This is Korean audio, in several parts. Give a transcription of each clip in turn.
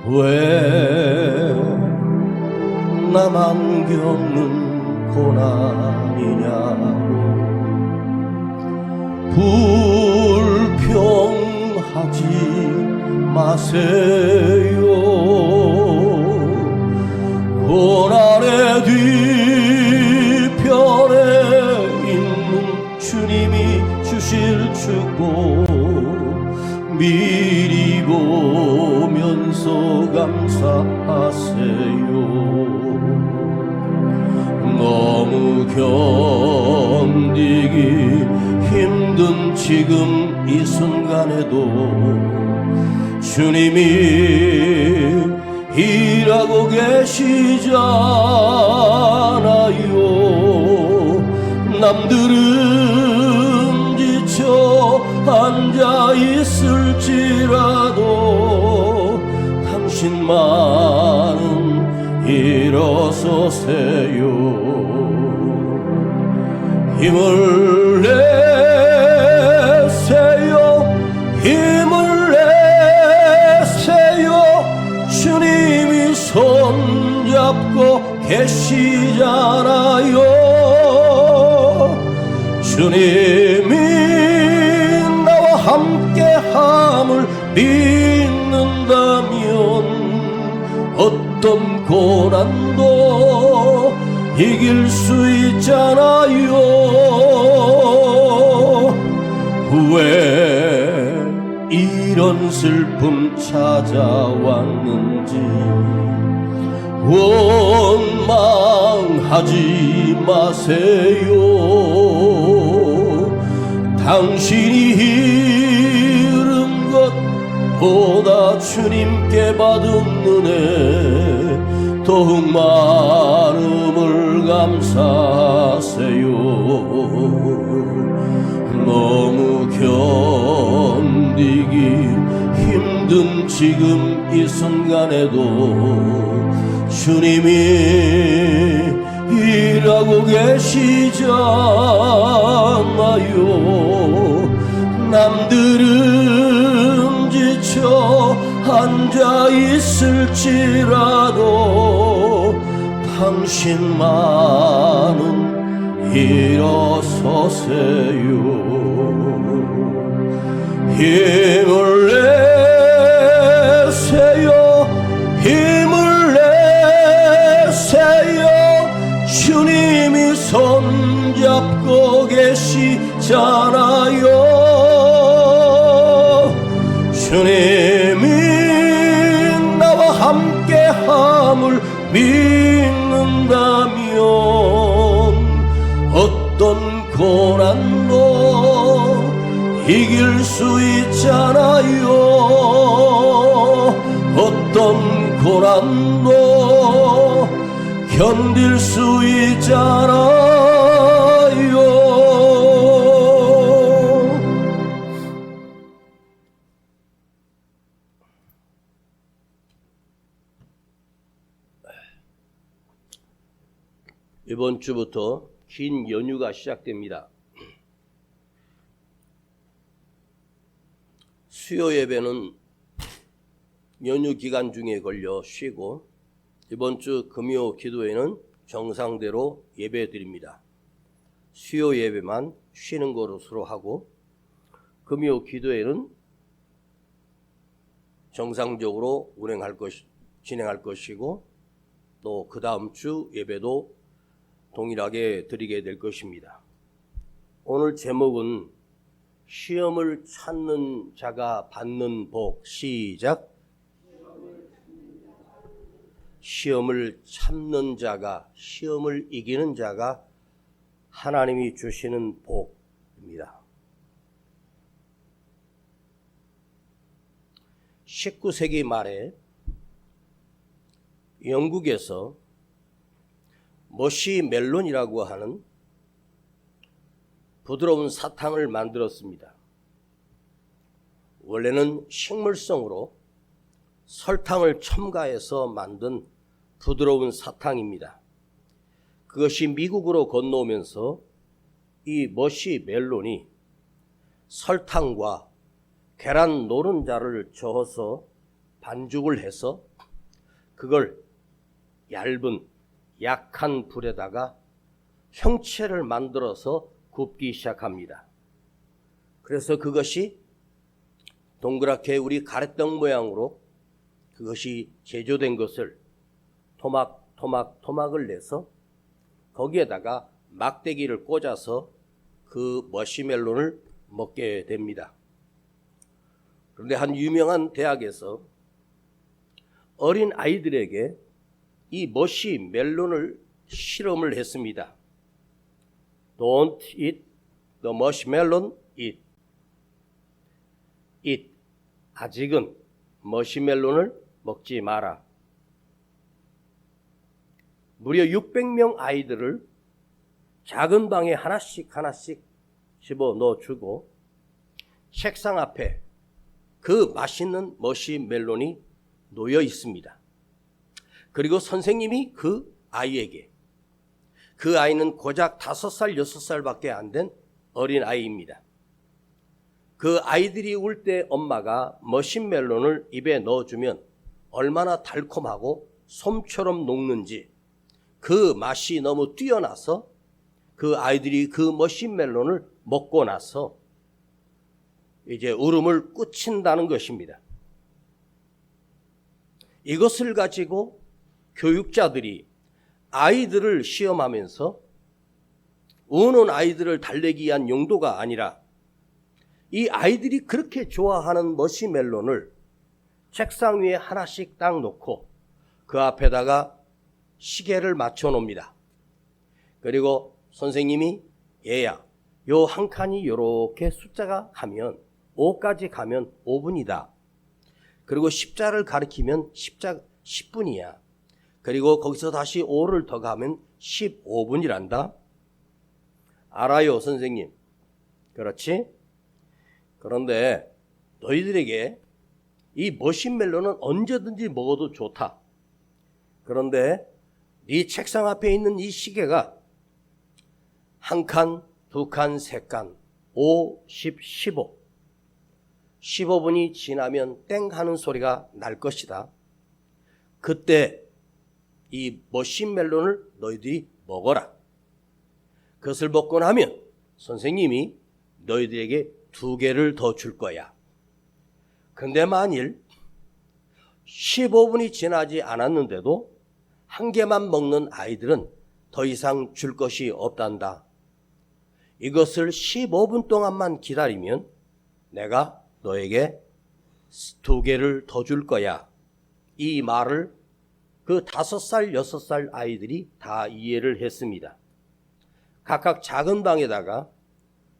왜 나만 겪는 고난이냐고 불평하지 마세요. 고난의 뒤편에 있는 주님이 주실 축복 미리 보면서 감사하세요. 너무 견디기 힘든 지금 이 순간에도 주님이 일하고 계시잖아요. 남들은 지쳐 앉아 있을지라도 당신만은 일어서세요. 힘을 내세요. 힘을 내세요. 주님이 손잡고 계시잖아요. 주님이 나와 함께함을 믿는다면 어떤 고난도 이길 수 있잖아요. 왜 이런 슬픔 찾아왔는지 원망하지 마세요. 당신이 잃은 것보다 주님께 받은 은혜 더욱 많음을 감사하세요. 너무 견디기 힘든 지금 이 순간에도 주님이 일하고 계시잖아요. 남들은 지쳐 앉아 있을지라도 당신만은 일어서세요. 힘을 내세요. 힘을 내세요. 주님이 손잡고 계시잖아요. 주님이 나와 함께함을 믿는다면 어떤 고난도 이길 수 있잖아요. 어떤 고난도 견딜 수 있잖아요. 이번 주부터 긴 연휴가 시작됩니다. 수요 예배는 연휴 기간 중에 걸려 쉬고 이번 주 금요 기도회는 정상대로 예배 드립니다. 수요 예배만 쉬는 것으로 하고 금요 기도회는 정상적으로 진행할 것이고 또 그 다음 주 예배도 동일하게 드리게 될 것입니다. 오늘 제목은 시험을 찾는 자가 받는 복. 시작. 시험을 참는 자가, 시험을 이기는 자가 하나님이 주시는 복입니다. 19세기 말에 영국에서 머시멜론이라고 하는 부드러운 사탕을 만들었습니다. 원래는 식물성으로 설탕을 첨가해서 만든 부드러운 사탕입니다. 그것이 미국으로 건너오면서 이 머시멜론이 설탕과 계란 노른자를 저어서 반죽을 해서 그걸 얇은 약한 불에다가 형체를 만들어서 굽기 시작합니다. 그래서 그것이 동그랗게 우리 가래떡 모양으로 그것이 제조된 것을 토막을 내서 거기에다가 막대기를 꽂아서 그 머시멜론을 먹게 됩니다. 그런데 한 유명한 대학에서 어린 아이들에게 이 머시멜론을 실험을 했습니다. Don't eat the marshmallow, eat. 아직은 머시멜론을 먹지 마라. 무려 600명 아이들을 작은 방에 하나씩 집어넣어주고 책상 앞에 그 맛있는 머시멜론이 놓여 있습니다. 그리고 선생님이 그 아이에게, 그 아이는 고작 5살, 6살밖에 안 된 어린 아이입니다. 그 아이들이 울 때 엄마가 머시멜론을 입에 넣어주면 얼마나 달콤하고 솜처럼 녹는지 그 맛이 너무 뛰어나서 그 아이들이 그 머시멜론을 먹고 나서 이제 울음을 끄친다는 것입니다. 이것을 가지고 교육자들이 아이들을 시험하면서 우는 아이들을 달래기 위한 용도가 아니라 이 아이들이 그렇게 좋아하는 머시멜론을 책상 위에 하나씩 딱 놓고 그 앞에다가 시계를 맞춰 놓습니다. 그리고 선생님이 얘야, 요 한 칸이 요렇게 숫자가 가면 5까지 가면 5분이다. 그리고 십자를 가리키면 10분이야. 그리고 거기서 다시 5를 더 가면 15분이란다. 알아요, 선생님. 그렇지? 그런데 너희들에게 이 머시멜론은 언제든지 먹어도 좋다. 그런데 네 책상 앞에 있는 이 시계가 한 칸, 두 칸, 세 칸, 5, 10, 15. 15분이 지나면 땡 하는 소리가 날 것이다. 그때 이 머시멜론을 너희들이 먹어라. 그것을 먹고 나면 선생님이 너희들에게 2개를 더 줄 거야. 근데 만일 15분이 지나지 않았는데도 1개만 먹는 아이들은 더 이상 줄 것이 없단다. 이것을 15분 동안만 기다리면 내가 너에게 2개를 더 줄 거야. 이 말을 그 5살, 6살 아이들이 다 이해를 했습니다. 각각 작은 방에다가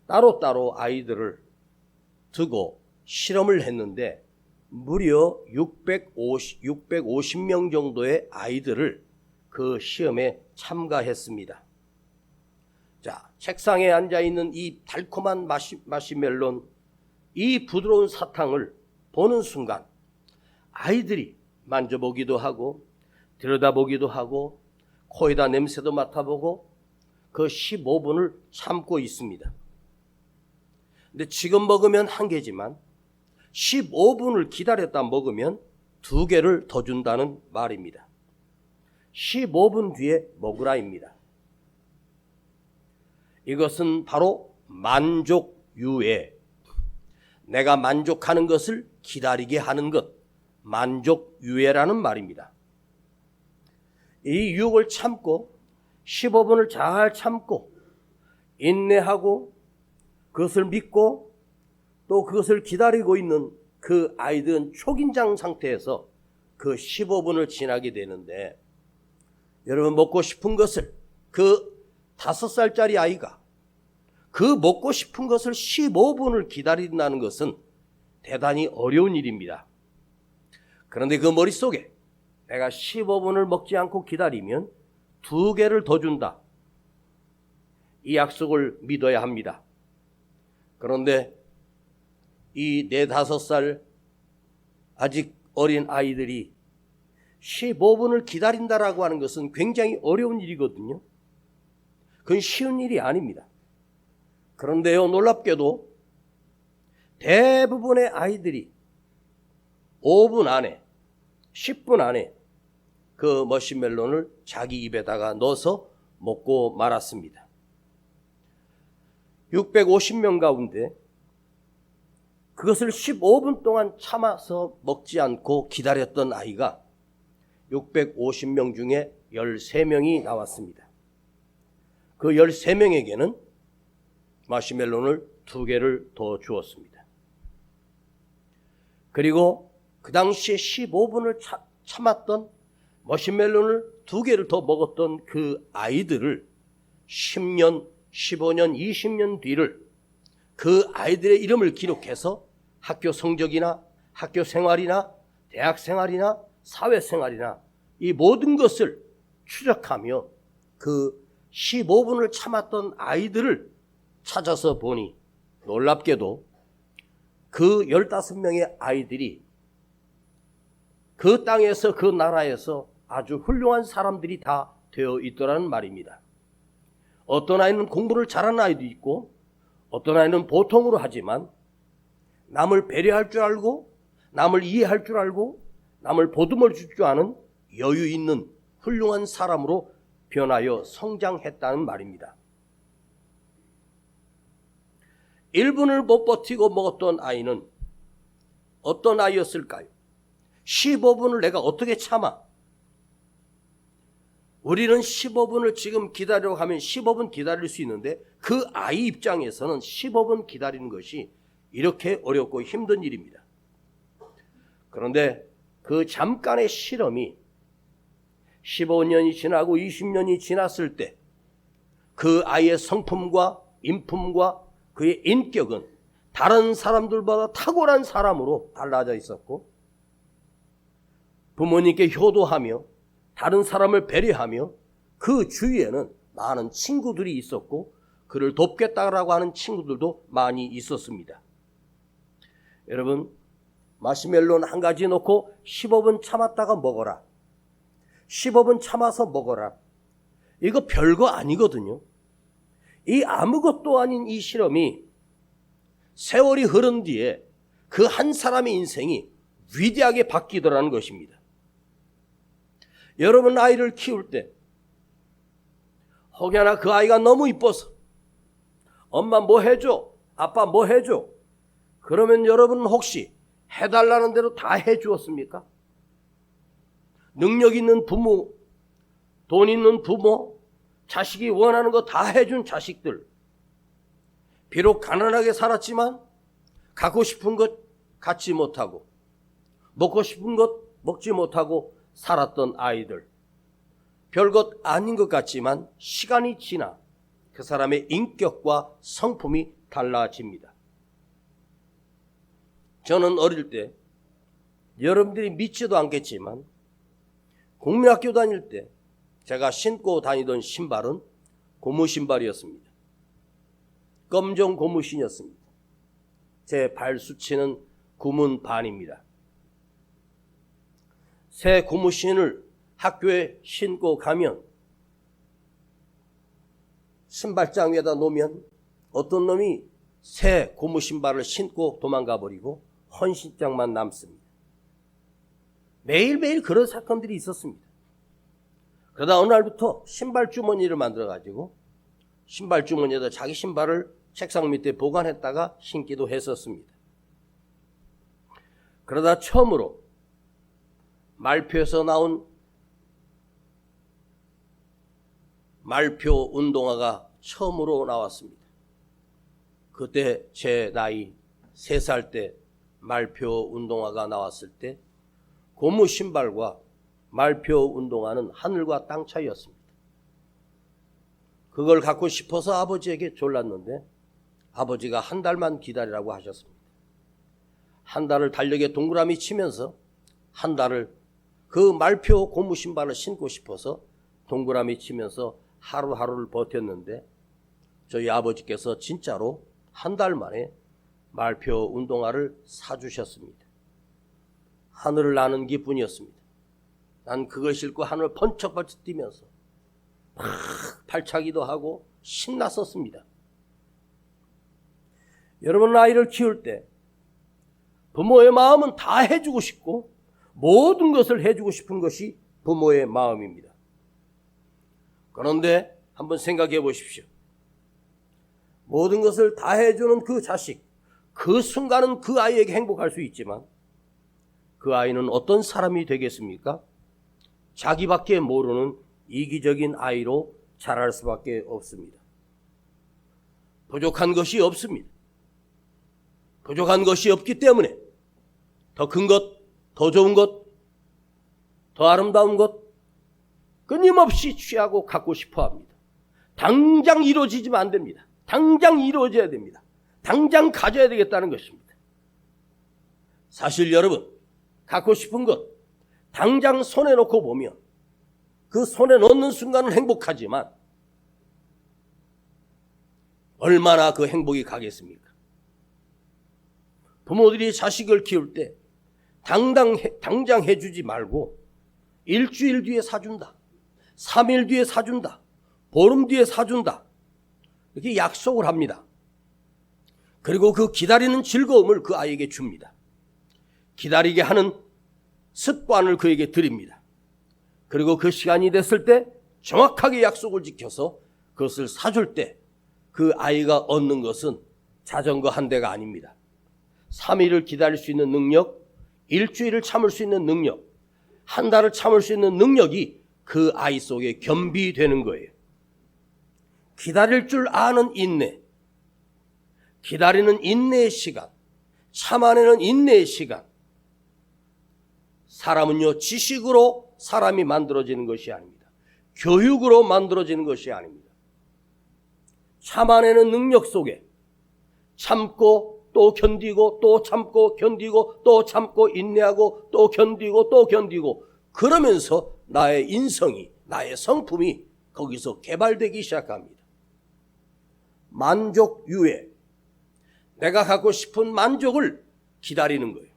따로따로 아이들을 두고 실험을 했는데 무려 650명 정도의 아이들을 그 시험에 참가했습니다. 자, 책상에 앉아있는 이 달콤한 머시멜론, 이 부드러운 사탕을 보는 순간 아이들이 만져보기도 하고 들여다보기도 하고 코에다 냄새도 맡아보고 그 15분을 참고 있습니다. 근데 지금 먹으면 1개지만 15분을 기다렸다 먹으면 2개를 더 준다는 말입니다. 15분 뒤에 먹으라입니다. 이것은 바로 만족유예. 내가 만족하는 것을 기다리게 하는 것, 만족유예라는 말입니다. 이 유혹을 참고 15분을 잘 참고 인내하고 그것을 믿고 또 그것을 기다리고 있는 그 아이들은 초긴장 상태에서 그 15분을 지나게 되는데, 여러분 먹고 싶은 것을 그 5살짜리 아이가 그 먹고 싶은 것을 15분을 기다린다는 것은 대단히 어려운 일입니다. 그런데 그 머릿속에 내가 15분을 먹지 않고 기다리면 2개를 더 준다. 이 약속을 믿어야 합니다. 그런데 이 4, 5살 아직 어린 아이들이 15분을 기다린다라고 하는 것은 굉장히 어려운 일이거든요. 그건 쉬운 일이 아닙니다. 그런데요, 놀랍게도 대부분의 아이들이 5분 안에 10분 안에 그 머시멜론을 자기 입에다가 넣어서 먹고 말았습니다. 650명 가운데 그것을 15분 동안 참아서 먹지 않고 기다렸던 아이가 650명 중에 13명이 나왔습니다. 그 13명에게는 마시멜론을 2개를 더 주었습니다. 그리고 그 당시에 15분을 참았던 머시멜론을 2개를 더 먹었던 그 아이들을 10년, 15년, 20년 뒤를 그 아이들의 이름을 기록해서 학교 성적이나 학교 생활이나 대학 생활이나 사회 생활이나 이 모든 것을 추적하며 그 15분을 참았던 아이들을 찾아서 보니 놀랍게도 그 15명의 아이들이 그 땅에서 그 나라에서 아주 훌륭한 사람들이 다 되어 있더라는 말입니다. 어떤 아이는 공부를 잘하는 아이도 있고 어떤 아이는 보통으로 하지만 남을 배려할 줄 알고 남을 이해할 줄 알고 남을 보듬어 줄 줄 아는 여유 있는 훌륭한 사람으로 변하여 성장했다는 말입니다. 1분을 못 버티고 먹었던 아이는 어떤 아이였을까요? 15분을 내가 어떻게 참아? 우리는 15분을 지금 기다리려고 하면 15분 기다릴 수 있는데 그 아이 입장에서는 15분 기다리는 것이 이렇게 어렵고 힘든 일입니다. 그런데 그 잠깐의 실험이 15년이 지나고 20년이 지났을 때 그 아이의 성품과 인품과 그의 인격은 다른 사람들보다 탁월한 사람으로 달라져 있었고 부모님께 효도하며 다른 사람을 배려하며 그 주위에는 많은 친구들이 있었고 그를 돕겠다라고 하는 친구들도 많이 있었습니다. 여러분, 마시멜론 한 가지 넣고 15분 참았다가 먹어라. 15분 참아서 먹어라. 이거 별거 아니거든요. 이 아무것도 아닌 이 실험이 세월이 흐른 뒤에 그 한 사람의 인생이 위대하게 바뀌더라는 것입니다. 여러분 아이를 키울 때 혹여나 그 아이가 너무 이뻐서 엄마 뭐 해줘? 아빠 뭐 해줘? 그러면 여러분은 혹시 해달라는 대로 다 해주었습니까? 능력 있는 부모, 돈 있는 부모, 자식이 원하는 거 다 해준 자식들, 비록 가난하게 살았지만 갖고 싶은 것 갖지 못하고 먹고 싶은 것 먹지 못하고 살았던 아이들, 별것 아닌 것 같지만 시간이 지나 그 사람의 인격과 성품이 달라집니다. 저는 어릴 때 여러분들이 믿지도 않겠지만 국민학교 다닐 때 제가 신고 다니던 신발은 고무 신발이었습니다. 검정 고무신이었습니다. 제 발 수치는 9문 반입니다. 새 고무신을 학교에 신고 가면 신발장 위에다 놓으면 어떤 놈이 새 고무 신발을 신고 도망가 버리고 헌신장만 남습니다. 매일매일 그런 사건들이 있었습니다. 그러다 어느 날부터 신발 주머니를 만들어 가지고 신발 주머니에다 자기 신발을 책상 밑에 보관했다가 신기도 했었습니다. 그러다 처음으로 말표에서 나온 말표 운동화가 처음으로 나왔습니다. 그때 제 나이 3살 때 말표 운동화가 나왔을 때 고무 신발과 말표 운동화는 하늘과 땅 차이였습니다. 그걸 갖고 싶어서 아버지에게 졸랐는데 아버지가 한 달만 기다리라고 하셨습니다. 한 달을 달력에 동그라미 치면서 한 달을 그 말표 고무 신발을 신고 싶어서 동그라미 치면서 하루하루를 버텼는데 저희 아버지께서 진짜로 한 달 만에 말표 운동화를 사주셨습니다. 하늘을 나는 기분이었습니다. 난 그걸 신고 하늘을 번쩍번쩍 뛰면서 막 발차기도 하고 신났었습니다. 여러분 아이를 키울 때 부모의 마음은 다 해주고 싶고 모든 것을 해주고 싶은 것이 부모의 마음입니다. 그런데 한번 생각해 보십시오. 모든 것을 다 해주는 그 자식, 그 순간은 그 아이에게 행복할 수 있지만 그 아이는 어떤 사람이 되겠습니까? 자기밖에 모르는 이기적인 아이로 자랄 수밖에 없습니다. 부족한 것이 없습니다. 부족한 것이 없기 때문에 더 큰 것, 더 좋은 것, 더 아름다운 것 끊임없이 취하고 갖고 싶어 합니다. 당장 이루어지지만 안 됩니다. 당장 이루어져야 됩니다. 당장 가져야 되겠다는 것입니다. 사실 여러분, 갖고 싶은 것 당장 손에 놓고 보면 그 손에 넣는 순간은 행복하지만 얼마나 그 행복이 가겠습니까? 부모들이 자식을 키울 때 당장 해주지 말고 일주일 뒤에 사준다, 3일 뒤에 사준다, 보름 뒤에 사준다, 이렇게 약속을 합니다. 그리고 그 기다리는 즐거움을 그 아이에게 줍니다. 기다리게 하는 습관을 그에게 드립니다. 그리고 그 시간이 됐을 때 정확하게 약속을 지켜서 그것을 사줄 때 그 아이가 얻는 것은 자전거 한 대가 아닙니다. 3일을 기다릴 수 있는 능력, 일주일을 참을 수 있는 능력, 한 달을 참을 수 있는 능력이 그 아이 속에 겸비되는 거예요. 기다릴 줄 아는 인내, 기다리는 인내의 시간, 참아내는 인내의 시간. 사람은요, 지식으로 사람이 만들어지는 것이 아닙니다. 교육으로 만들어지는 것이 아닙니다. 참아내는 능력 속에 참고 또 견디고 또 참고 견디고 또 참고 인내하고 또 견디고 또 견디고 그러면서 나의 인성이, 나의 성품이 거기서 개발되기 시작합니다. 만족 유예, 내가 갖고 싶은 만족을 기다리는 거예요.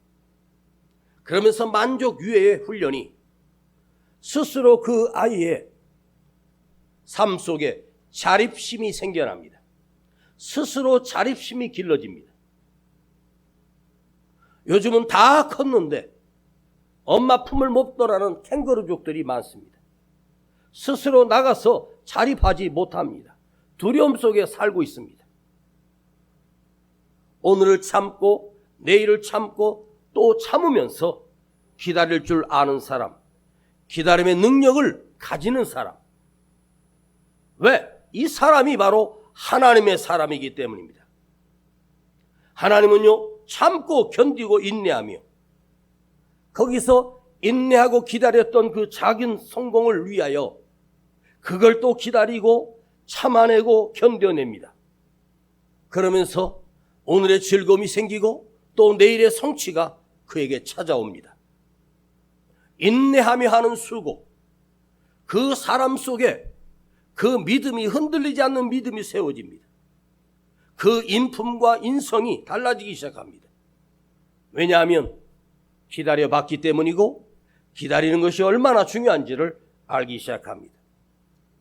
그러면서 만족 유예의 훈련이 스스로 그 아이의 삶 속에 자립심이 생겨납니다. 스스로 자립심이 길러집니다. 요즘은 다 컸는데 엄마 품을 못 떠나는 캥거루족들이 많습니다. 스스로 나가서 자립하지 못합니다. 두려움 속에 살고 있습니다. 오늘을 참고 내일을 참고 또 참으면서 기다릴 줄 아는 사람, 기다림의 능력을 가지는 사람. 왜? 이 사람이 바로 하나님의 사람이기 때문입니다. 하나님은요, 참고 견디고 인내하며 거기서 인내하고 기다렸던 그 작은 성공을 위하여 그걸 또 기다리고 참아내고 견뎌냅니다. 그러면서 오늘의 즐거움이 생기고 또 내일의 성취가 그에게 찾아옵니다. 인내하며 하는 수고, 그 사람 속에 그 믿음이 흔들리지 않는 믿음이 세워집니다. 그 인품과 인성이 달라지기 시작합니다. 왜냐하면 기다려봤기 때문이고 기다리는 것이 얼마나 중요한지를 알기 시작합니다.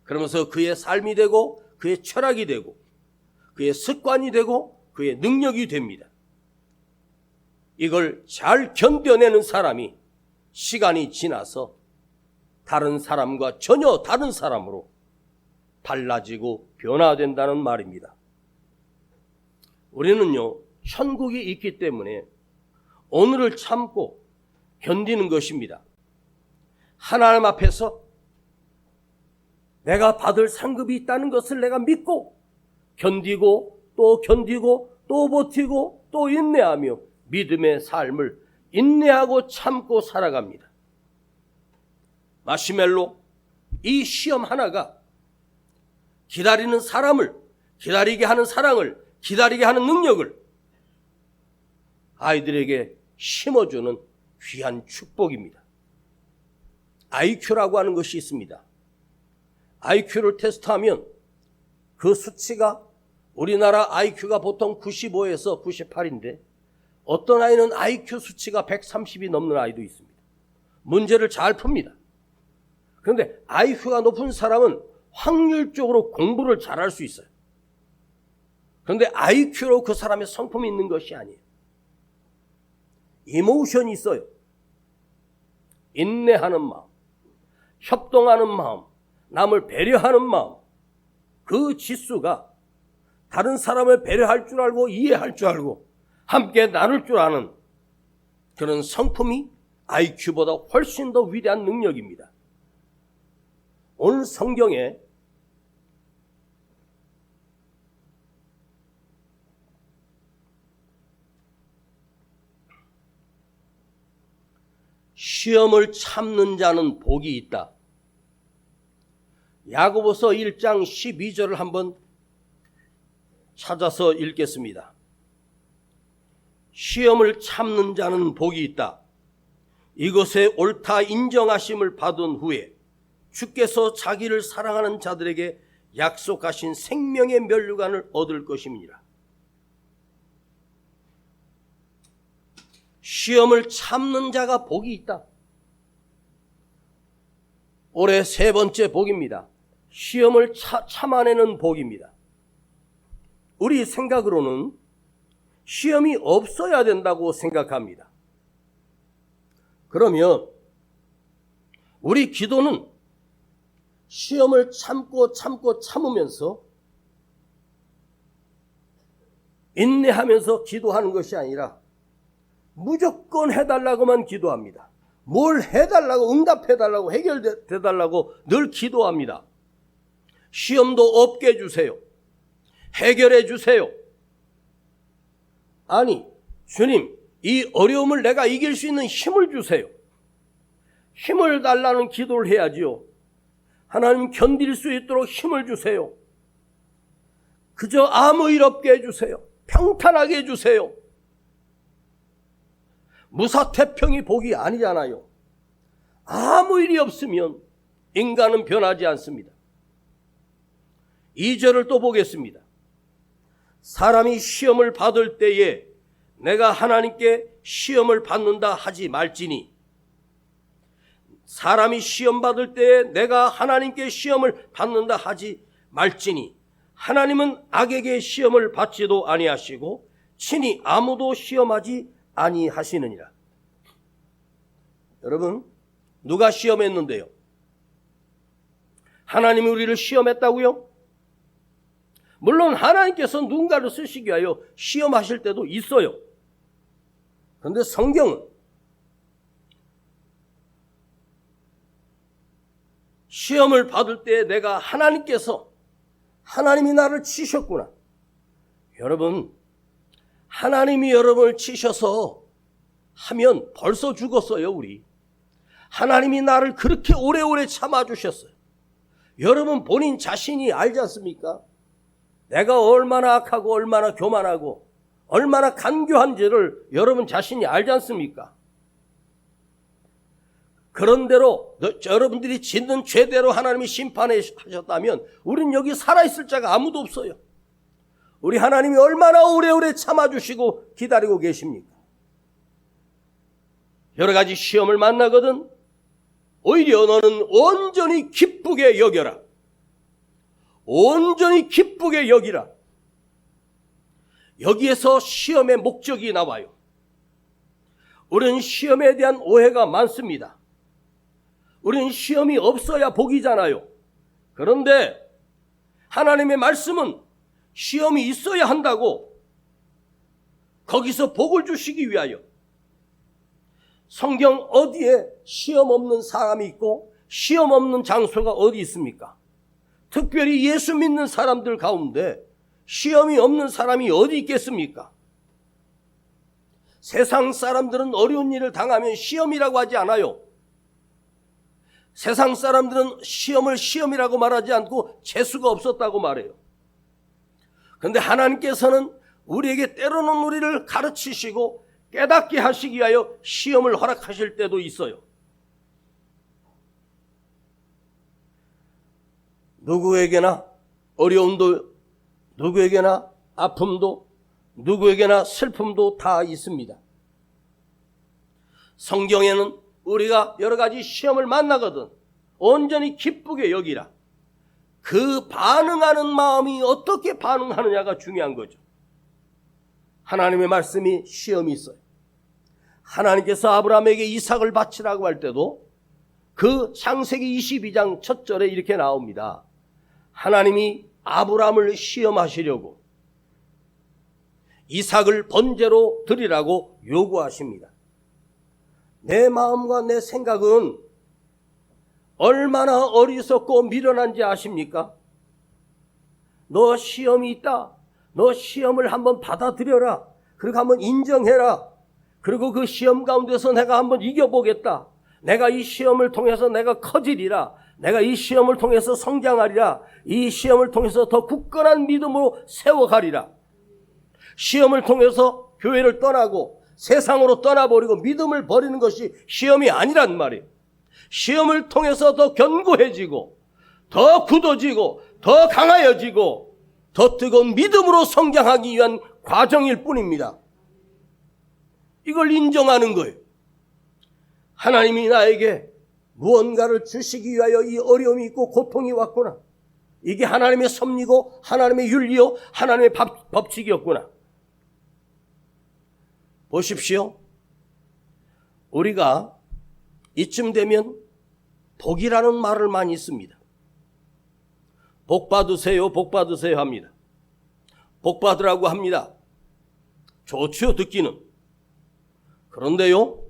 그러면서 그의 삶이 되고 그의 철학이 되고 그의 습관이 되고 그의 능력이 됩니다. 이걸 잘 견뎌내는 사람이 시간이 지나서 다른 사람과 전혀 다른 사람으로 달라지고 변화된다는 말입니다. 우리는요, 천국이 있기 때문에 오늘을 참고 견디는 것입니다. 하나님 앞에서 내가 받을 상급이 있다는 것을 내가 믿고 견디고 또 견디고 또 버티고 또 인내하며 믿음의 삶을 인내하고 참고 살아갑니다. 마시멜로, 이 시험 하나가 기다리는 사람을, 기다리게 하는 사랑을, 기다리게 하는 능력을 아이들에게 심어주는 귀한 축복입니다. IQ라고 하는 것이 있습니다. IQ를 테스트하면 그 수치가, 우리나라 IQ가 보통 95에서 98인데 어떤 아이는 IQ 수치가 130이 넘는 아이도 있습니다. 문제를 잘 풉니다. 그런데 IQ가 높은 사람은 확률적으로 공부를 잘할 수 있어요. 그런데 IQ로 그 사람의 성품이 있는 것이 아니에요. 이모션이 있어요. 인내하는 마음, 협동하는 마음, 남을 배려하는 마음, 그 지수가 다른 사람을 배려할 줄 알고 이해할 줄 알고 함께 나눌 줄 아는 그런 성품이 IQ보다 훨씬 더 위대한 능력입니다. 오늘 성경에 시험을 참는 자는 복이 있다. 야고보서 1장 12절을 한번 찾아서 읽겠습니다. 시험을 참는 자는 복이 있다. 이것에 옳다 인정하심을 받은 후에 주께서 자기를 사랑하는 자들에게 약속하신 생명의 면류관을 얻을 것임이니라. 시험을 참는 자가 복이 있다. 올해 3번째 복입니다. 시험을 참아내는 복입니다. 우리 생각으로는 시험이 없어야 된다고 생각합니다. 그러면 우리 기도는 시험을 참으면서 인내하면서 기도하는 것이 아니라 무조건 해달라고만 기도합니다. 뭘 해달라고, 응답해달라고, 해결돼달라고 늘 기도합니다. 시험도 없게 해주세요. 해결해 주세요. 아니, 주님, 이 어려움을 내가 이길 수 있는 힘을 주세요. 힘을 달라는 기도를 해야지요. 하나님, 견딜 수 있도록 힘을 주세요. 그저 아무 일 없게 해주세요. 평탄하게 해주세요. 무사태평이 복이 아니잖아요. 아무 일이 없으면 인간은 변하지 않습니다. 2절을 또 보겠습니다. 사람이 시험을 받을 때에 내가 하나님께 시험을 받는다 하지 말지니, 사람이 시험 받을 때에 내가 하나님께 시험을 받는다 하지 말지니, 하나님은 악에게 시험을 받지도 아니하시고 친히 아무도 시험하지 아니하시느니라. 여러분, 누가 시험했는데요? 하나님이 우리를 시험했다고요? 물론 하나님께서 누군가를 쓰시기 위하여 시험하실 때도 있어요. 그런데 성경은 시험을 받을 때 내가 하나님이 나를 치셨구나. 여러분, 하나님이 여러분을 치셔서 하면 벌써 죽었어요, 우리. 하나님이 나를 그렇게 오래오래 참아주셨어요. 여러분 본인 자신이 알지 않습니까? 내가 얼마나 악하고 얼마나 교만하고 얼마나 간교한지를 여러분 자신이 알지 않습니까? 그런대로 여러분들이 짓는 죄대로 하나님이 심판하셨다면 우린 여기 살아있을 자가 아무도 없어요. 우리 하나님이 얼마나 오래오래 참아주시고 기다리고 계십니까? 여러 가지 시험을 만나거든 오히려 너는 온전히 기쁘게 여겨라. 온전히 기쁘게 여기라. 여기에서 시험의 목적이 나와요. 우리는 시험에 대한 오해가 많습니다. 우리는 시험이 없어야 복이잖아요. 그런데 하나님의 말씀은 시험이 있어야 한다고, 거기서 복을 주시기 위하여. 성경 어디에 시험 없는 사람이 있고 시험 없는 장소가 어디 있습니까? 특별히 예수 믿는 사람들 가운데 시험이 없는 사람이 어디 있겠습니까? 세상 사람들은 어려운 일을 당하면 시험이라고 하지 않아요. 세상 사람들은 시험을 시험이라고 말하지 않고 재수가 없었다고 말해요. 그런데 하나님께서는 우리에게 때로는 우리를 가르치시고 깨닫게 하시기 위하여 시험을 허락하실 때도 있어요. 누구에게나 어려움도, 누구에게나 아픔도, 누구에게나 슬픔도 다 있습니다. 성경에는 우리가 여러 가지 시험을 만나거든 온전히 기쁘게 여기라. 그 반응하는 마음이 어떻게 반응하느냐가 중요한 거죠. 하나님의 말씀이 시험이 있어요. 하나님께서 아브라함에게 이삭을 바치라고 할 때도 그 창세기 22장 첫 절에 이렇게 나옵니다. 하나님이 아브라함을 시험하시려고 이삭을 번제로 드리라고 요구하십니다. 내 마음과 내 생각은 얼마나 어리석고 미련한지 아십니까? 너 시험이 있다. 너 시험을 한번 받아들여라. 그리고 한번 인정해라. 그리고 그 시험 가운데서 내가 한번 이겨보겠다. 내가 이 시험을 통해서 내가 커지리라. 내가 이 시험을 통해서 성장하리라. 이 시험을 통해서 더 굳건한 믿음으로 세워가리라. 시험을 통해서 교회를 떠나고 세상으로 떠나버리고 믿음을 버리는 것이 시험이 아니란 말이에요. 시험을 통해서 더 견고해지고 더 굳어지고 더 강하여지고 더 뜨거운 믿음으로 성장하기 위한 과정일 뿐입니다. 이걸 인정하는 거예요. 하나님이 나에게 무언가를 주시기 위하여 이 어려움이 있고 고통이 왔구나. 이게 하나님의 섭리고 하나님의 윤리요 하나님의 법칙이었구나. 보십시오. 우리가 이쯤 되면 복이라는 말을 많이 씁니다. 복 받으세요, 복 받으세요 합니다. 복 받으라고 합니다. 좋지요, 듣기는. 그런데요,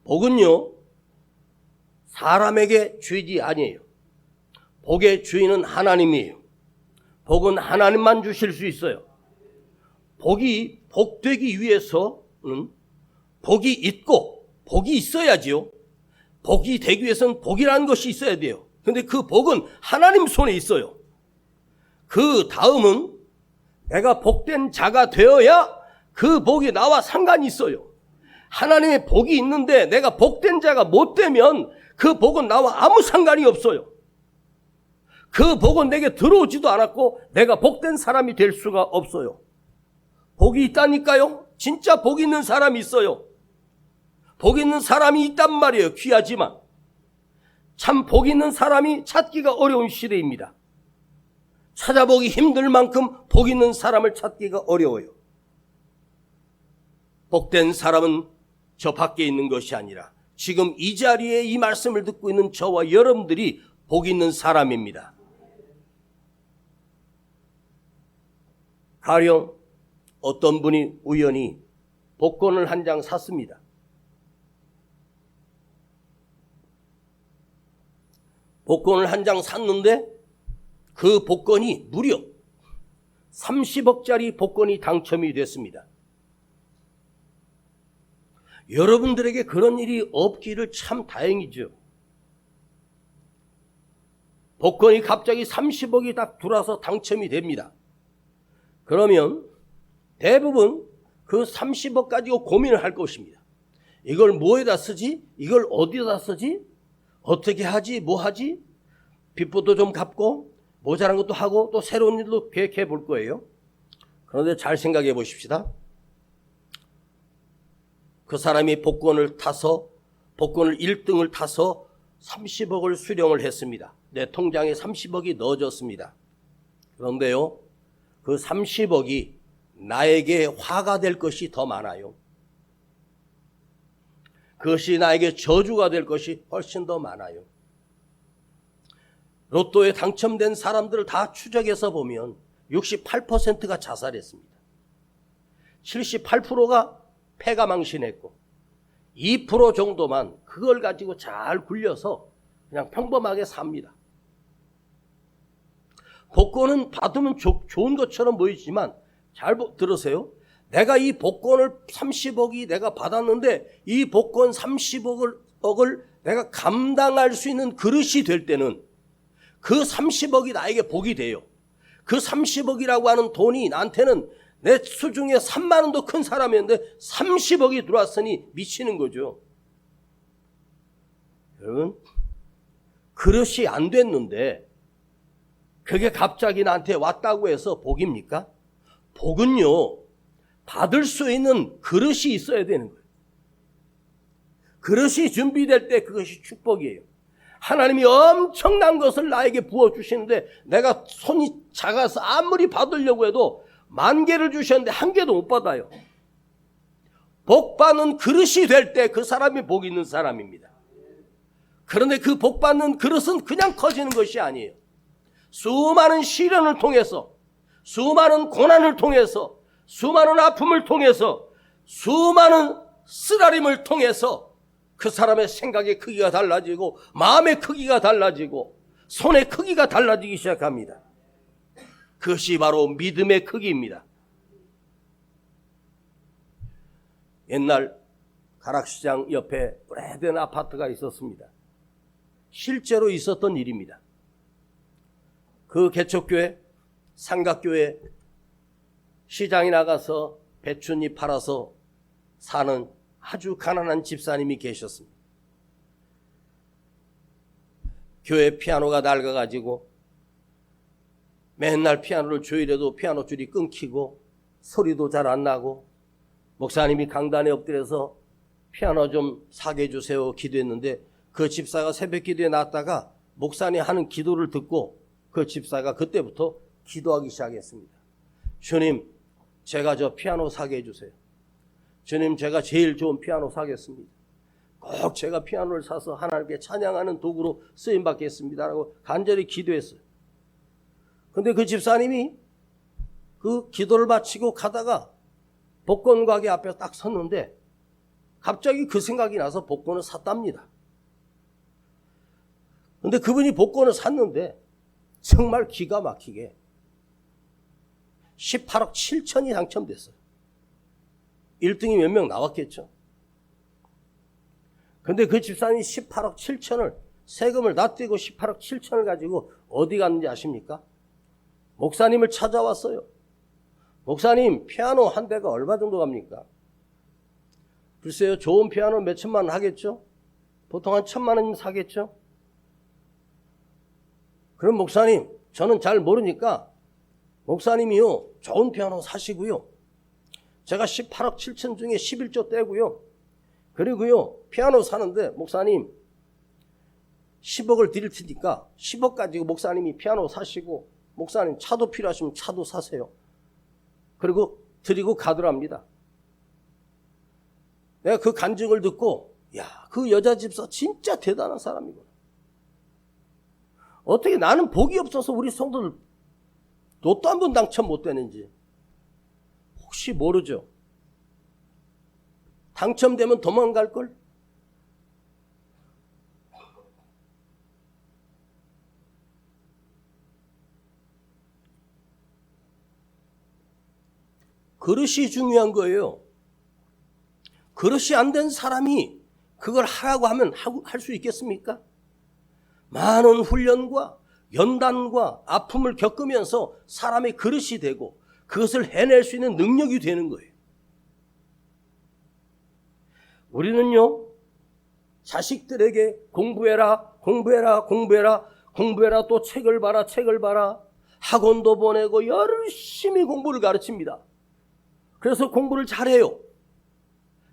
복은요, 사람에게 주이지 아니에요. 복의 주인은 하나님이에요. 복은 하나님만 주실 수 있어요. 복이 복되기 위해서는 복이 있고 복이 있어야지요. 복이 되기 위해서는 복이라는 것이 있어야 돼요. 그런데 그 복은 하나님 손에 있어요. 그 다음은 내가 복된 자가 되어야 그 복이 나와 상관이 있어요. 하나님의 복이 있는데 내가 복된 자가 못 되면 그 복은 나와 아무 상관이 없어요. 그 복은 내게 들어오지도 않았고 내가 복된 사람이 될 수가 없어요. 복이 있다니까요. 진짜 복 있는 사람이 있어요. 복 있는 사람이 있단 말이에요. 귀하지만 참 복 있는 사람이 찾기가 어려운 시대입니다. 찾아보기 힘들 만큼 복 있는 사람을 찾기가 어려워요. 복된 사람은 저 밖에 있는 것이 아니라 지금 이 자리에 이 말씀을 듣고 있는 저와 여러분들이 복 있는 사람입니다. 가령 어떤 분이 우연히 복권을 한 장 샀습니다. 복권을 한 장 샀는데 그 복권이 무려 30억짜리 복권이 당첨이 됐습니다. 여러분들에게 그런 일이 없기를 참 다행이죠. 복권이 갑자기 30억이 딱 들어와서 당첨이 됩니다. 그러면 대부분 그 30억 가지고 고민을 할 것입니다. 이걸 뭐에다 쓰지? 이걸 어디다 쓰지? 어떻게 하지? 뭐 하지? 빚부도 좀 갚고 모자란 것도 하고 또 새로운 일도 계획해 볼 거예요. 그런데 잘 생각해 보십시다. 그 사람이 복권을 1등을 타서 30억을 수령을 했습니다. 내 통장에 30억이 넣어졌습니다. 그런데요, 그 30억이 나에게 화가 될 것이 더 많아요. 그것이 나에게 저주가 될 것이 훨씬 더 많아요. 로또에 당첨된 사람들을 다 추적해서 보면 68%가 자살했습니다. 78%가 폐가 망신했고 2% 정도만 그걸 가지고 잘 굴려서 그냥 평범하게 삽니다. 복권은 받으면 좋은 것처럼 보이지만 잘 들으세요. 내가 이 복권을 30억이 내가 받았는데 이 복권 30억을 내가 감당할 수 있는 그릇이 될 때는 그 30억이 나에게 복이 돼요. 그 30억이라고 하는 돈이 나한테는 내 수중에 3만 원도 큰 사람이었는데 30억이 들어왔으니 미치는 거죠. 여러분, 그릇이 안 됐는데 그게 갑자기 나한테 왔다고 해서 복입니까? 복은요, 받을 수 있는 그릇이 있어야 되는 거예요. 그릇이 준비될 때 그것이 축복이에요. 하나님이 엄청난 것을 나에게 부어주시는데 내가 손이 작아서 아무리 받으려고 해도 10,000개를 주셨는데 1개도 못 받아요. 복 받는 그릇이 될 때 그 사람이 복 있는 사람입니다. 그런데 그 복받는 그릇은 그냥 커지는 것이 아니에요. 수많은 시련을 통해서, 수많은 고난을 통해서, 수많은 아픔을 통해서, 수많은 쓰라림을 통해서 그 사람의 생각의 크기가 달라지고 마음의 크기가 달라지고 손의 크기가 달라지기 시작합니다. 그것이 바로 믿음의 크기입니다. 옛날 가락시장 옆에 오래된 아파트가 있었습니다. 실제로 있었던 일입니다. 그 개척교회, 삼각교회 시장에 나가서 배춧잎 팔아서 사는 아주 가난한 집사님이 계셨습니다. 교회 피아노가 낡아가지고 맨날 피아노를 조이려도 피아노 줄이 끊기고 소리도 잘 안 나고 목사님이 강단에 엎드려서 피아노 좀 사게 해주세요 기도했는데 그 집사가 새벽 기도에 나왔다가 목사님 하는 기도를 듣고 그 집사가 그때부터 기도하기 시작했습니다. 주님, 제가 저 피아노 사게 해주세요. 주님, 제가 제일 좋은 피아노 사겠습니다. 꼭 제가 피아노를 사서 하나님께 찬양하는 도구로 쓰임받겠습니다 라고 간절히 기도했어요. 근데 그 집사님이 그 기도를 마치고 가다가 복권 가게 앞에 딱 섰는데 갑자기 그 생각이 나서 복권을 샀답니다. 근데 그분이 복권을 샀는데 정말 기가 막히게 18억 7천이 당첨됐어요. 1등이 몇 명 나왔겠죠. 근데 그 집사님이 18억 7천을 세금을 다 떼고 18억 7천을 가지고 어디 갔는지 아십니까? 목사님을 찾아왔어요. 목사님, 피아노 한 대가 얼마 정도 갑니까? 글쎄요, 좋은 피아노 몇 천만 원 하겠죠? 보통 한 1,000만 원 사겠죠? 그럼 목사님, 저는 잘 모르니까 목사님이요, 좋은 피아노 사시고요. 제가 18억 7천 중에 11조 떼고요. 그리고요, 피아노 사는데 목사님 10억을 드릴 테니까 10억 가지고 목사님이 피아노 사시고 목사님 차도 필요하시면 차도 사세요. 그리고 드리고 가더랍니다. 내가 그 간증을 듣고 야, 그 여자 집사 진짜 대단한 사람이구나. 어떻게 나는 복이 없어서 우리 성도들 로또 한 번 당첨 못 되는지. 혹시 모르죠. 당첨되면 도망갈걸? 그릇이 중요한 거예요. 그릇이 안 된 사람이 그걸 하라고 하면 할 수 있겠습니까? 많은 훈련과 연단과 아픔을 겪으면서 사람의 그릇이 되고 그것을 해낼 수 있는 능력이 되는 거예요. 우리는요, 자식들에게 공부해라, 공부해라, 공부해라, 공부해라, 또 책을 봐라, 책을 봐라, 학원도 보내고 열심히 공부를 가르칩니다. 그래서 공부를 잘해요.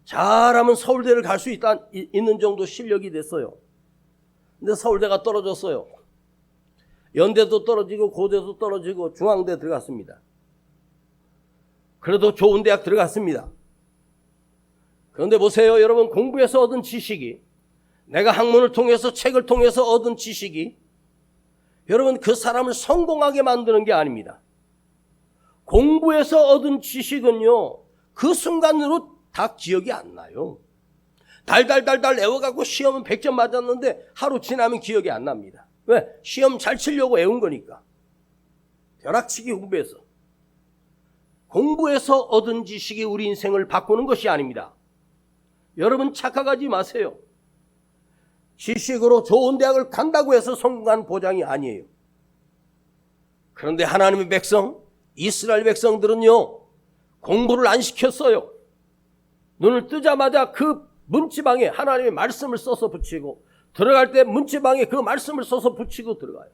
잘하면 서울대를 갈 수 있는 정도 실력이 됐어요. 근데 서울대가 떨어졌어요. 연대도 떨어지고 고대도 떨어지고 중앙대 들어갔습니다. 그래도 좋은 대학 들어갔습니다. 그런데 보세요, 여러분, 공부해서 얻은 지식이, 내가 학문을 통해서 책을 통해서 얻은 지식이 여러분 그 사람을 성공하게 만드는 게 아닙니다. 공부해서 얻은 지식은요, 그 순간으로 다 기억이 안 나요. 달달달달 외워갖고 시험은 100점 맞았는데 하루 지나면 기억이 안 납니다. 왜? 시험 잘 치려고 외운 거니까. 벼락치기 공부해서. 공부해서 얻은 지식이 우리 인생을 바꾸는 것이 아닙니다. 여러분 착각하지 마세요. 지식으로 좋은 대학을 간다고 해서 성공한 보장이 아니에요. 그런데 하나님의 백성, 이스라엘 백성들은요, 공부를 안 시켰어요. 눈을 뜨자마자 그 문지방에 하나님의 말씀을 써서 붙이고, 들어갈 때 문지방에 그 말씀을 써서 붙이고 들어가요.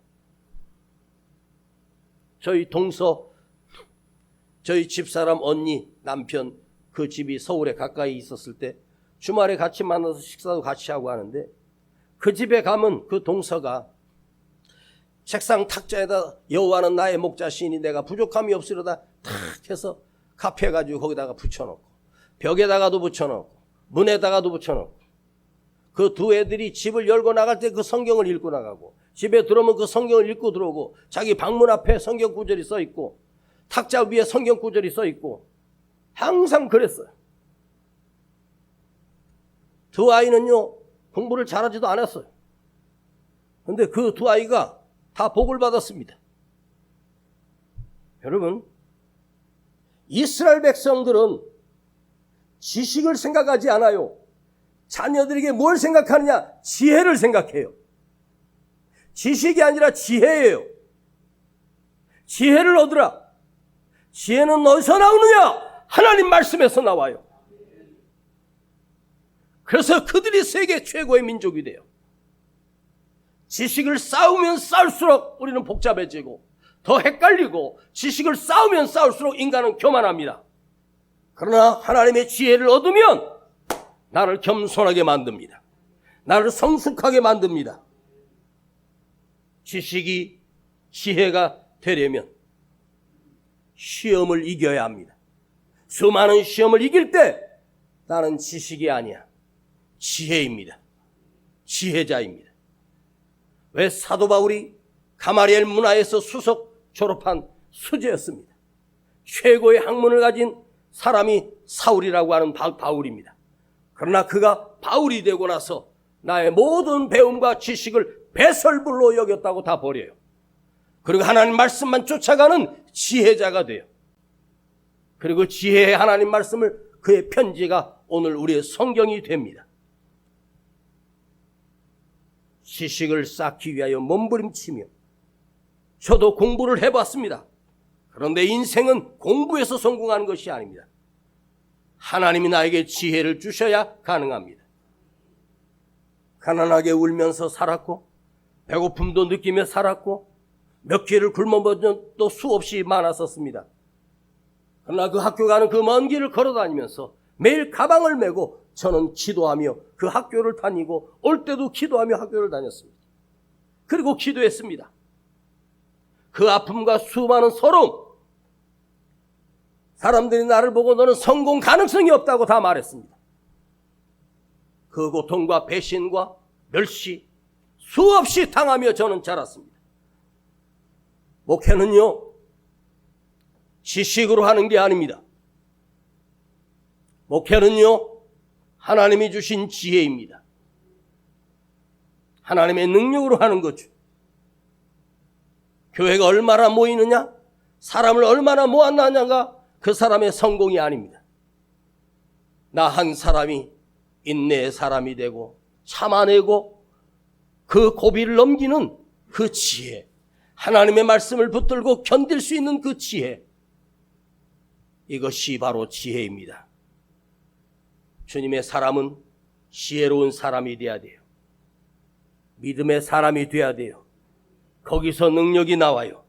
저희 동서, 저희 집사람 언니, 남편, 그 집이 서울에 가까이 있었을 때 주말에 같이 만나서 식사도 같이 하고 하는데, 그 집에 가면 그 동서가 책상 탁자에다 여호와는 나의 목자시니 내가 부족함이 없으려다 탁 해서 카페해가지고 거기다가 붙여놓고, 벽에다가도 붙여놓고, 문에다가도 붙여놓고, 그 두 애들이 집을 열고 나갈 때 그 성경을 읽고 나가고, 집에 들어오면 그 성경을 읽고 들어오고, 자기 방문 앞에 성경 구절이 써 있고, 탁자 위에 성경 구절이 써 있고, 항상 그랬어요. 두 아이는요, 공부를 잘하지도 않았어요. 근데 그 두 아이가 다 복을 받았습니다. 여러분, 이스라엘 백성들은 지식을 생각하지 않아요. 자녀들에게 뭘 생각하느냐? 지혜를 생각해요. 지식이 아니라 지혜예요. 지혜를 얻으라. 지혜는 어디서 나오느냐? 하나님 말씀에서 나와요. 그래서 그들이 세계 최고의 민족이 돼요. 지식을 쌓으면 쌓을수록 우리는 복잡해지고 더 헷갈리고, 지식을 쌓으면 쌓을수록 인간은 교만합니다. 그러나 하나님의 지혜를 얻으면 나를 겸손하게 만듭니다. 나를 성숙하게 만듭니다. 지식이 지혜가 되려면 시험을 이겨야 합니다. 수많은 시험을 이길 때 나는 지식이 아니야, 지혜입니다. 지혜자입니다. 왜 사도 바울이 가마리엘 문화에서 수석 졸업한 수재였습니다. 최고의 학문을 가진 사람이 사울이라고 하는 바울입니다. 그러나 그가 바울이 되고 나서 나의 모든 배움과 지식을 배설물로 여겼다고 다 버려요. 그리고 하나님 말씀만 쫓아가는 지혜자가 돼요. 그리고 지혜의 하나님 말씀을, 그의 편지가 오늘 우리의 성경이 됩니다. 지식을 쌓기 위하여 몸부림치며, 저도 공부를 해봤습니다. 그런데 인생은 공부에서 성공하는 것이 아닙니다. 하나님이 나에게 지혜를 주셔야 가능합니다. 가난하게 울면서 살았고, 배고픔도 느끼며 살았고, 몇 길을 굶어본 적도 수없이 많았었습니다. 그러나 그 학교 가는 그 먼 길을 걸어다니면서 매일 가방을 메고 저는 기도하며 그 학교를 다니고, 올 때도 기도하며 학교를 다녔습니다. 그리고 기도했습니다. 그 아픔과 수많은 서러움, 사람들이 나를 보고 너는 성공 가능성이 없다고 다 말했습니다. 그 고통과 배신과 멸시 수없이 당하며 저는 자랐습니다. 목회는요, 지식으로 하는 게 아닙니다. 목회는요, 하나님이 주신 지혜입니다. 하나님의 능력으로 하는 거죠. 교회가 얼마나 모이느냐, 사람을 얼마나 모았느냐가 그 사람의 성공이 아닙니다. 나 한 사람이 인내의 사람이 되고 참아내고 그 고비를 넘기는 그 지혜, 하나님의 말씀을 붙들고 견딜 수 있는 그 지혜, 이것이 바로 지혜입니다. 주님의 사람은 지혜로운 사람이 돼야 돼요. 믿음의 사람이 돼야 돼요. 거기서 능력이 나와요.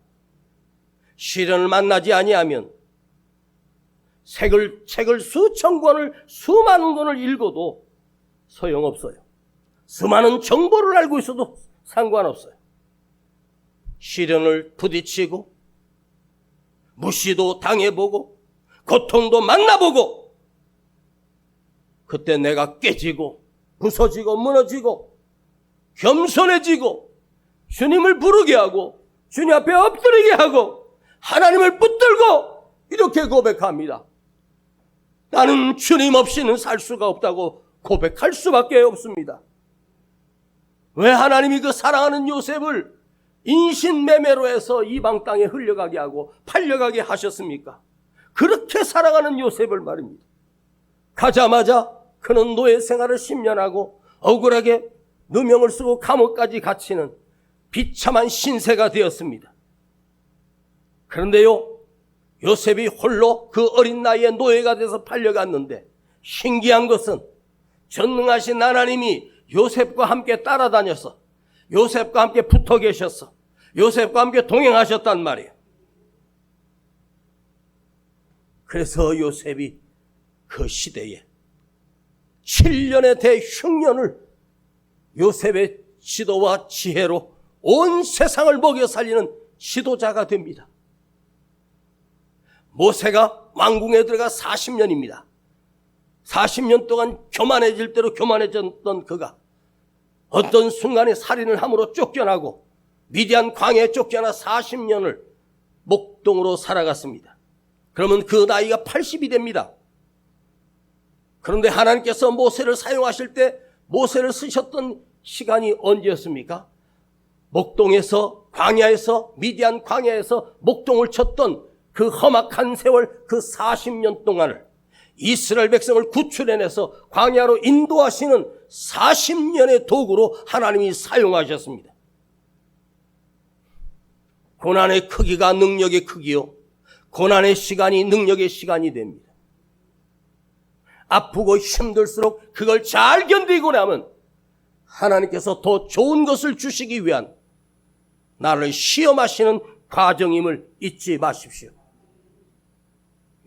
시련을 만나지 아니하면 책을 수천 권을, 수많은 권을 읽어도 소용없어요. 수많은 정보를 알고 있어도 상관없어요. 시련을 부딪히고 무시도 당해보고 고통도 만나보고, 그때 내가 깨지고 부서지고 무너지고 겸손해지고 주님을 부르게 하고 주님 앞에 엎드리게 하고 하나님을 붙들고 이렇게 고백합니다. 나는 주님 없이는 살 수가 없다고 고백할 수밖에 없습니다. 왜 하나님이 그 사랑하는 요셉을 인신매매로 해서 이방 땅에 흘려가게 하고 팔려가게 하셨습니까? 그렇게 사랑하는 요셉을 말입니다. 가자마자 그는 노예 생활을 10년 하고 억울하게 누명을 쓰고 감옥까지 갇히는 비참한 신세가 되었습니다. 그런데요, 요셉이 홀로 그 어린 나이에 노예가 돼서 팔려갔는데, 신기한 것은 전능하신 하나님이 요셉과 함께 따라다녀서 요셉과 함께 붙어 계셨어. 요셉과 함께 동행하셨단 말이에요. 그래서 요셉이 그 시대에 7년의 대흉년을 요셉의 지도와 지혜로 온 세상을 먹여 살리는 지도자가 됩니다. 모세가 왕궁에 들어가 40년입니다. 40년 동안 교만해질 대로 교만해졌던 그가 어떤 순간에 살인을 함으로 쫓겨나고 미디안 광야에 쫓겨나 40년을 목동으로 살아갔습니다. 그러면 그 나이가 80이 됩니다. 그런데 하나님께서 모세를 사용하실 때 모세를 쓰셨던 시간이 언제였습니까? 목동에서, 광야에서, 미디안 광야에서 목동을 쳤던 그 험악한 세월, 그 40년 동안을 이스라엘 백성을 구출해내서 광야로 인도하시는 40년의 도구로 하나님이 사용하셨습니다. 고난의 크기가 능력의 크기요, 고난의 시간이 능력의 시간이 됩니다. 아프고 힘들수록 그걸 잘 견디고 나면 하나님께서 더 좋은 것을 주시기 위한 나를 시험하시는 과정임을 잊지 마십시오.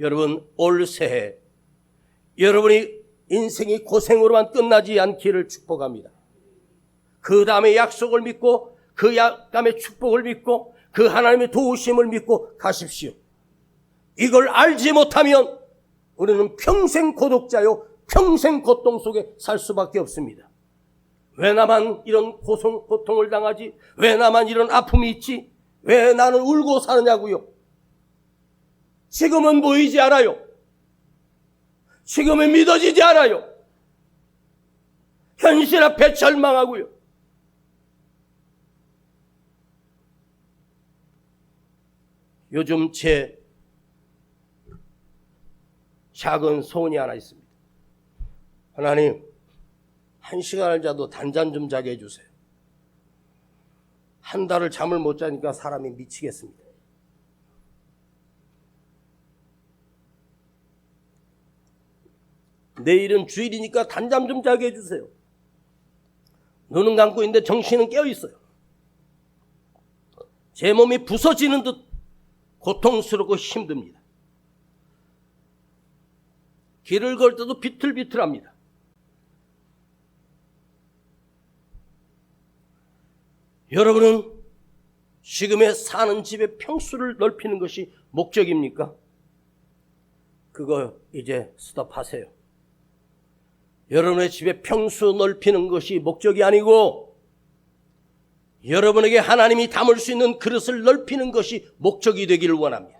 여러분, 올 새해 여러분이 인생이 고생으로만 끝나지 않기를 축복합니다. 그 다음에 약속을 믿고 그 다음에 축복을 믿고 그 하나님의 도우심을 믿고 가십시오. 이걸 알지 못하면 우리는 평생 고독자요, 평생 고통 속에 살 수밖에 없습니다. 왜 나만 이런 고통을 당하지? 왜 나만 이런 아픔이 있지? 왜 나는 울고 사느냐고요? 지금은 보이지 않아요. 지금은 믿어지지 않아요. 현실 앞에 절망하고요. 요즘 제 작은 소원이 하나 있습니다. 하나님, 1시간을 자도 단잠 좀 자게 해주세요. 한 달을 잠을 못 자니까 사람이 미치겠습니다. 내일은 주일이니까 단잠 좀 자게 해주세요. 눈은 감고 있는데 정신은 깨어 있어요. 제 몸이 부서지는 듯 고통스럽고 힘듭니다. 길을 걸 때도 비틀비틀합니다. 여러분은 지금의 사는 집의 평수를 넓히는 것이 목적입니까? 그거 이제 스톱하세요. 여러분의 집의 평수 넓히는 것이 목적이 아니고 여러분에게 하나님이 담을 수 있는 그릇을 넓히는 것이 목적이 되기를 원합니다.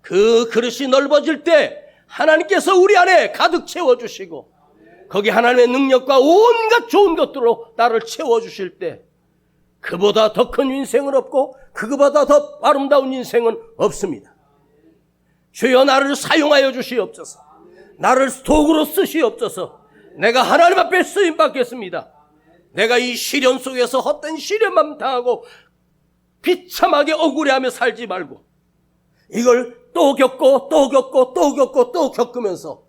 그 그릇이 넓어질 때 하나님께서 우리 안에 가득 채워주시고 거기 하나님의 능력과 온갖 좋은 것들로 나를 채워주실 때 그보다 더 큰 인생은 없고 그거보다 더 아름다운 인생은 없습니다. 주여 나를 사용하여 주시옵소서. 나를 도구로 쓰시옵소서. 내가 하나님 앞에 쓰임 받겠습니다. 내가 이 시련 속에서 헛된 시련만 당하고 비참하게 억울해하며 살지 말고 이걸 또 겪고 또 겪고 또 겪고 또 겪으면서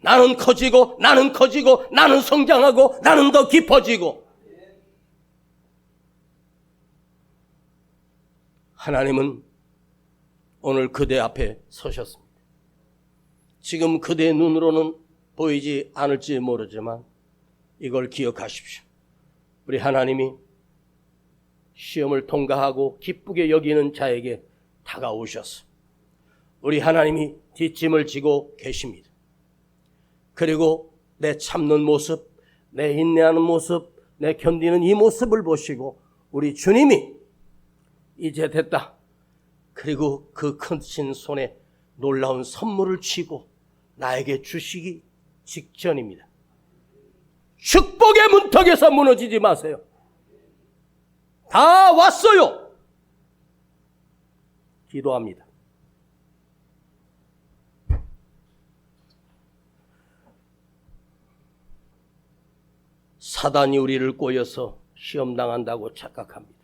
나는 커지고 나는 커지고 나는 성장하고 나는 더 깊어지고 하나님은 오늘 그대 앞에 서셨습니다. 지금 그대의 눈으로는 보이지 않을지 모르지만 이걸 기억하십시오. 우리 하나님이 시험을 통과하고 기쁘게 여기는 자에게 다가오셔서 우리 하나님이 뒷짐을 지고 계십니다. 그리고 내 참는 모습, 내 인내하는 모습, 내 견디는 이 모습을 보시고 우리 주님이 이제 됐다. 그리고 그 크신 손에 놀라운 선물을 쥐고 나에게 주시기 직전입니다. 축복의 문턱에서 무너지지 마세요. 다 왔어요. 기도합니다. 사단이 우리를 꼬여서 시험당한다고 착각합니다.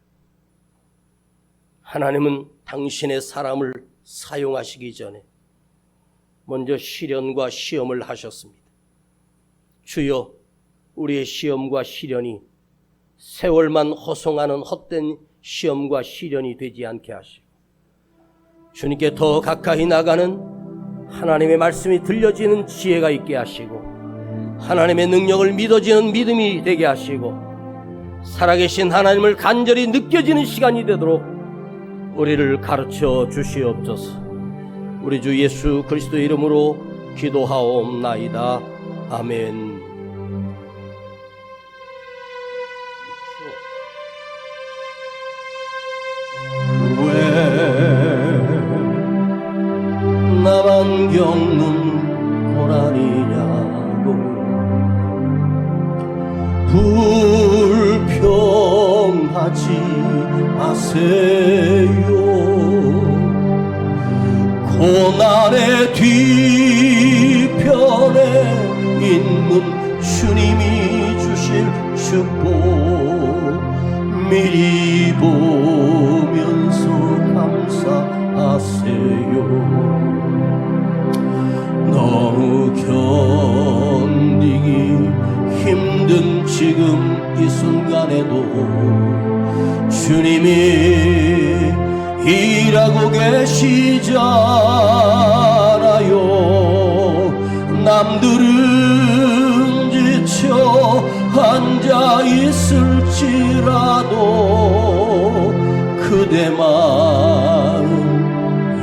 하나님은 당신의 사람을 사용하시기 전에 먼저 시련과 시험을 하셨습니다. 주여, 우리의 시험과 시련이 세월만 허송하는 헛된 시험과 시련이 되지 않게 하시고 주님께 더 가까이 나가는 하나님의 말씀이 들려지는 지혜가 있게 하시고 하나님의 능력을 믿어지는 믿음이 되게 하시고 살아계신 하나님을 간절히 느껴지는 시간이 되도록 우리를 가르쳐 주시옵소서. 우리 주 예수 그리스도의 이름으로 기도하옵나이다. 아멘. 불평하지 마세요. 고난의 뒤편에 있는 주님이 주실 축복 미리 보면서 감사하세요. 너무 견디기 힘든 지금 이 순간에도 주님이 일하고 계시잖아요. 남들은 지쳐 앉아 있을지라도 그대만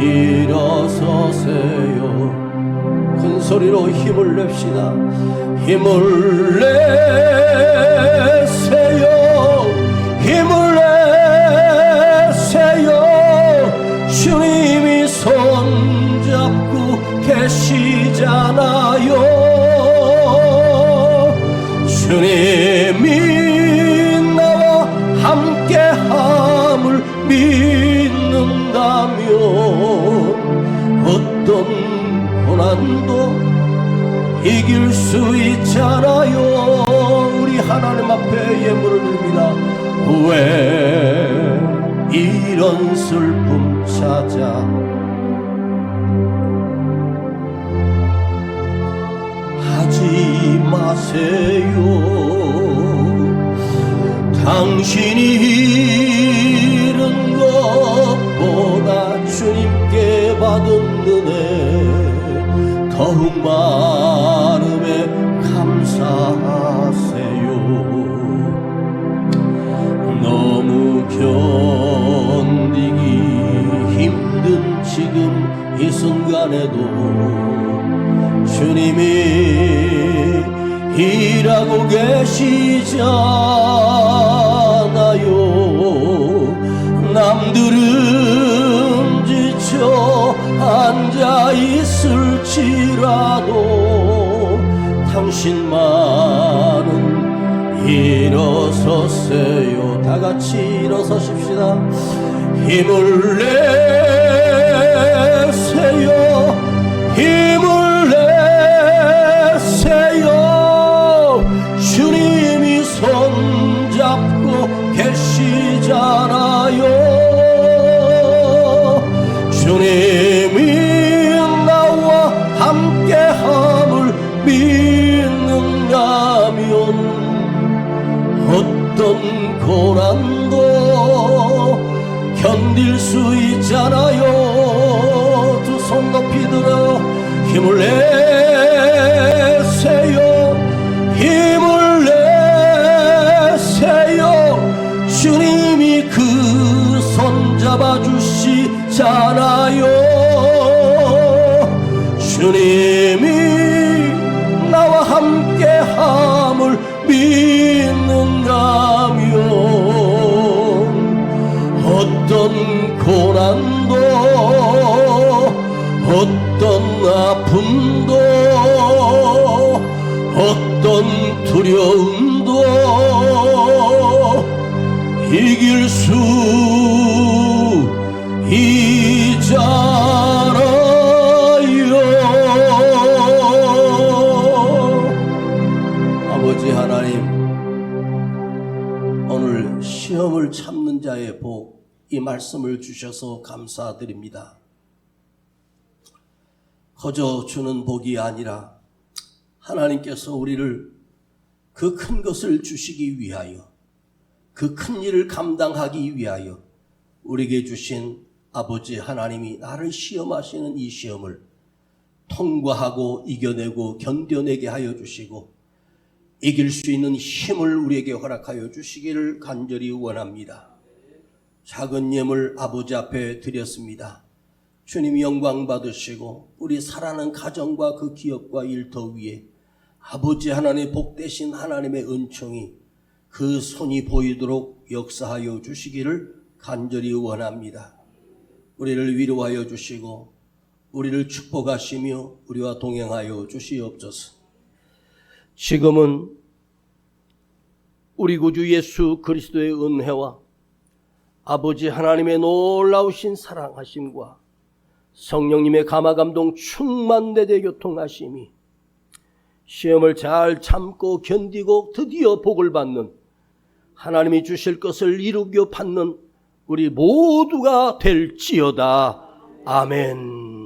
일어서세요. 큰 소리로 힘을 냅시다. 힘을 내세요. 힘을 내세요. 주님이 손잡고 계시잖아요. 주님이 나와 함께함을 믿는다면 어떤 고난도 이길 수 있잖아요. 우리 하나님 앞에 예물을 드립니다. 왜 이런 슬픔 찾아 하지 마세요. 당신이 잃은 것보다 주님께 받은 은혜 더욱 많음에 감사하세요. 너무 견디기 힘든 지금 이 순간에도 주님이 일하고 계시잖아요. 남들은 지쳐 앉아 있을지라도 당신만은 일어서세요. 다 같이 일어서십시다. 힘을 내세요. 힘을 내세요. 주님이 손잡고 계시잖아요. 주님이 나와 함께함을 믿는다면 어떤 고난도 견딜 수 있잖아요. 두 손 높이 들어 힘을 내세요. 힘을 내세요. 주님이 그 손 잡아주시잖아요. 주님이 나와 함께함을 믿는다면 어떤 고난도 어떤 아픔도 어떤 두려움도 이길 수 있잖아요. 아버지 하나님, 오늘 시험을 참는 자의 복, 이 말씀을 주셔서 감사드립니다. 거저 주는 복이 아니라 하나님께서 우리를 그 큰 것을 주시기 위하여, 그 큰 일을 감당하기 위하여 우리에게 주신 아버지 하나님이 나를 시험하시는 이 시험을 통과하고 이겨내고 견뎌내게 하여 주시고 이길 수 있는 힘을 우리에게 허락하여 주시기를 간절히 원합니다. 작은 예물 아버지 앞에 드렸습니다. 주님이 영광 받으시고 우리 사랑하는 가정과 그 기업과 일터 위에 아버지 하나님의 복되신 하나님의 은총이 그 손이 보이도록 역사하여 주시기를 간절히 원합니다. 우리를 위로하여 주시고 우리를 축복하시며 우리와 동행하여 주시옵소서. 지금은 우리 구주 예수 그리스도의 은혜와 아버지 하나님의 놀라우신 사랑하심과 성령님의 감화감동 충만 내대 교통하심이 시험을 잘 참고 견디고 드디어 복을 받는, 하나님이 주실 것을 이루겨 받는 우리 모두가 될지어다. 아멘.